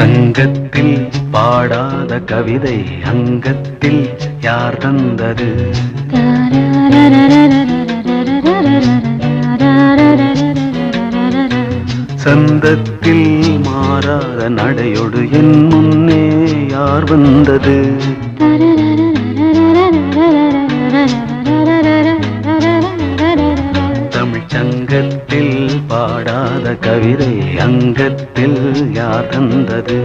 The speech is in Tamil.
சங்கத்தில் பாடாத கவிதை அங்கத்தில் யார் தந்தது? சந்தத்தில் மாறாத நடையொடு என் முன்னே யார் வந்தது? தமிழ் சங்கத்தில் பாடாத கவிதை அங்கத்தில் யார் தந்தது?